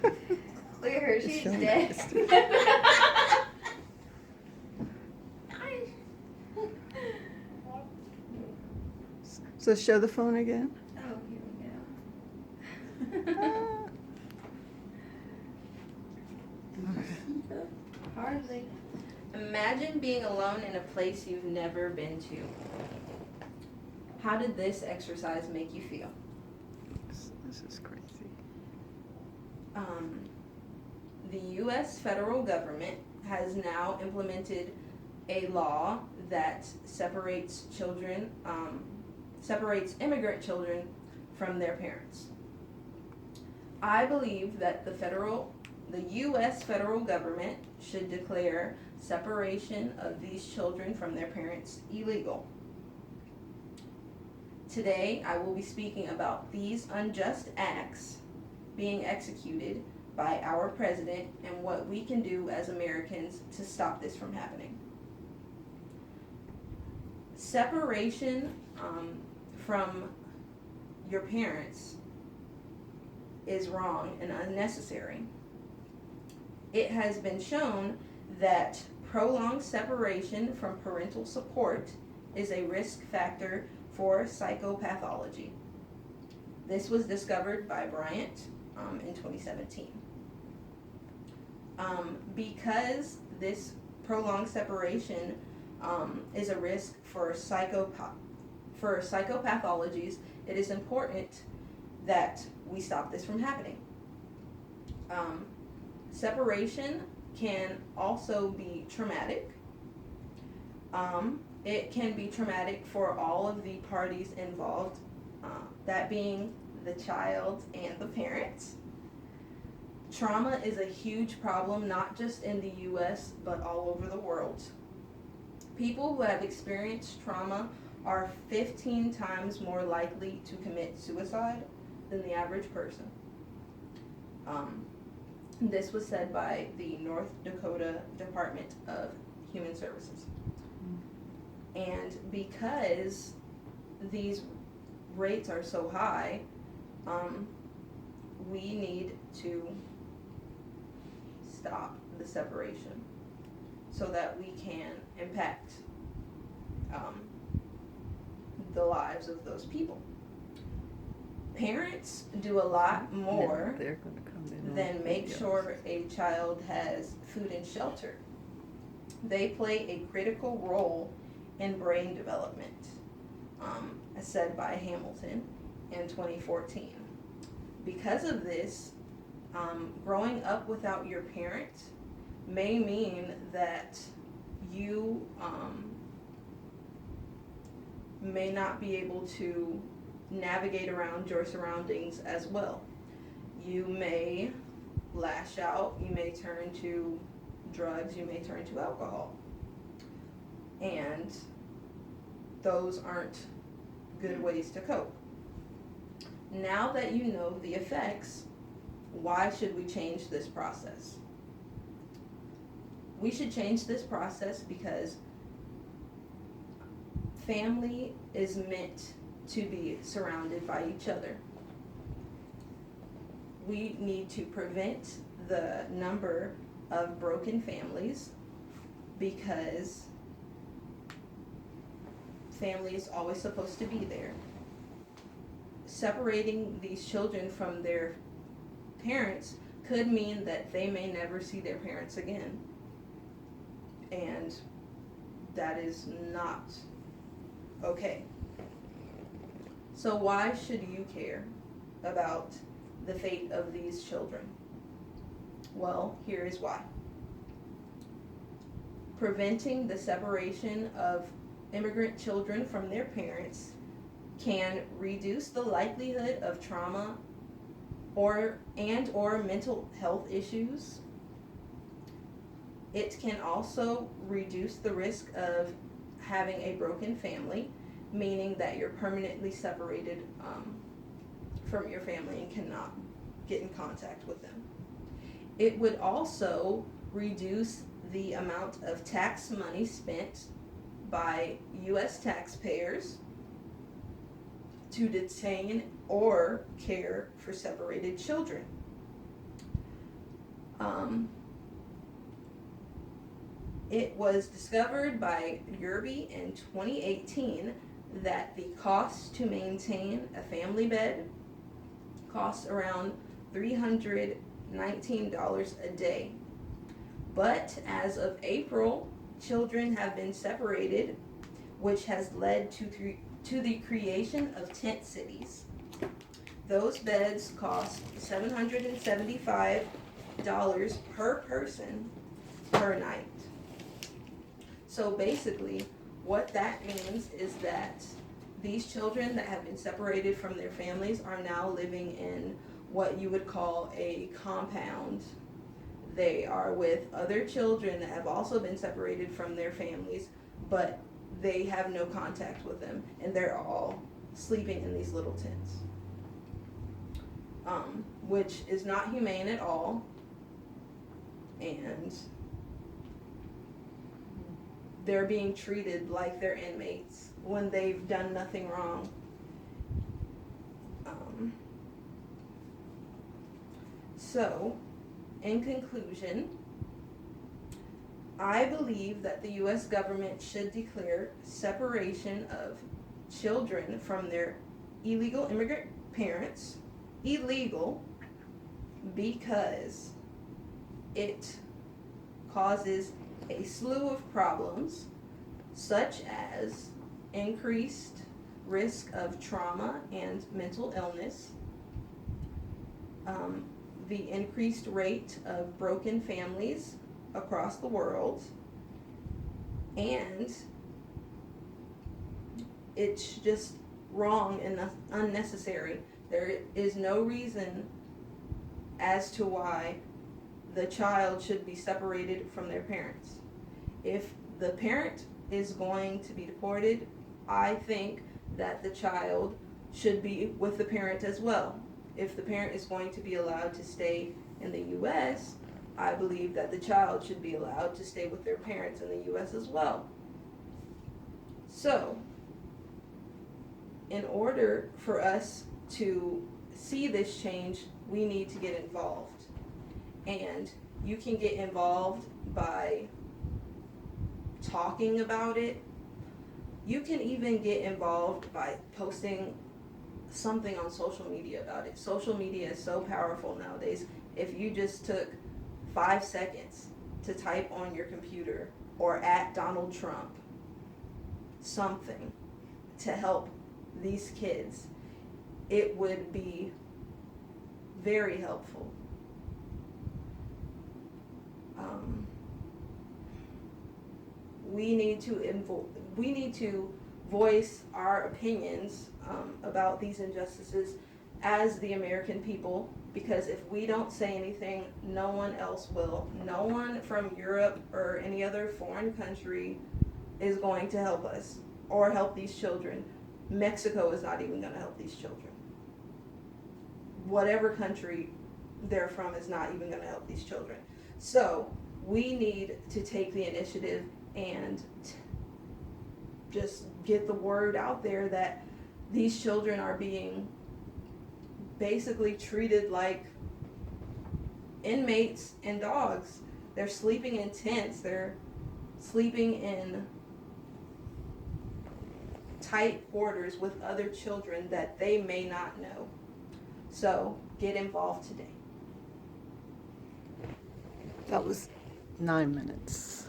Look at her, It's she's so dead. nasty. So show the phone again. Oh, here we go. Ah. Hardly. Imagine being alone in a place you've never been to. How did this exercise make you feel? This is crazy. The U.S. federal government has now implemented a law that separates children, separates immigrant children from their parents. I believe that the U.S. federal government should declare separation of these children from their parents illegal. Today, I will be speaking about these unjust acts being executed by our president and what we can do as Americans to stop this from happening. Separation from your parents is wrong and unnecessary. It has been shown that prolonged separation from parental support is a risk factor for psychopathology. This was discovered by Bryant in 2017. Because this prolonged separation is a risk for psychopathologies, it is important that we stop this from happening. Separation can also be traumatic. It can be traumatic for all of the parties involved, that being the child and the parents. Trauma is a huge problem, not just in the U.S., but all over the world. People who have experienced trauma are 15 times more likely to commit suicide than the average person. This was said by the North Dakota Department of Human Services. And because these rates are so high, we need to stop the separation so that we can impact the lives of those people. Parents do a lot more They're gonna come in than on make videos. sure a child has food and shelter. They play a critical role in brain development, as said by Hamilton in 2014. Because of this, growing up without your parent may mean that you may not be able to navigate around your surroundings as well. You may lash out, you may turn to drugs, you may turn to alcohol. And those aren't good ways to cope. Now that you know the effects, why should we change this process? We should change this process because family is meant to be surrounded by each other. We need to prevent the number of broken families because family is always supposed to be there. Separating these children from their parents could mean that they may never see their parents again. And that is not okay. So why should you care about the fate of these children? Well, here is why. Preventing the separation of immigrant children from their parents can reduce the likelihood of trauma or mental health issues. It can also reduce the risk of having a broken family, meaning that you're permanently separated from your family and cannot get in contact with them. It would also reduce the amount of tax money spent by U.S. taxpayers to detain or care for separated children. It was discovered by Yerby in 2018 that the cost to maintain a family bed costs around $319 a day. But as of April, children have been separated, which has led to the creation of tent cities. Those beds cost $775 per person per night. So basically, what that means is that these children that have been separated from their families are now living in what you would call a compound. They are with other children that have also been separated from their families, but they have no contact with them, and they're all sleeping in these little tents, which is not humane at all, and they're being treated like they're inmates when they've done nothing wrong. So, in conclusion, I believe that the U.S. government should declare separation of children from their illegal immigrant parents illegal because it causes a slew of problems, such as increased risk of trauma and mental illness, the increased rate of broken families across the world, and it's just wrong and unnecessary. There is no reason as to why the child should be separated from their parents. If the parent is going to be deported, I think that the child should be with the parent as well. If the parent is going to be allowed to stay in the U.S., I believe that the child should be allowed to stay with their parents in the U.S. as well. So, in order for us to see this change, we need to get involved. And you can get involved by talking about it. You can even get involved by posting something on social media about it. Social media is so powerful nowadays. If you just took 5 seconds to type on your computer or at Donald Trump something to help these kids, it would be very helpful. We need to voice our opinions about these injustices as the American people, because if we don't say anything, no one else will. No one from Europe or any other foreign country is going to help us or help these children. Mexico is not even going to help these children. Whatever country they're from is not even going to help these children. So we need to take the initiative and just get the word out there that these children are being basically treated like inmates and dogs. They're sleeping in tents. They're sleeping in tight quarters with other children that they may not know. So get involved today. That was 9 minutes.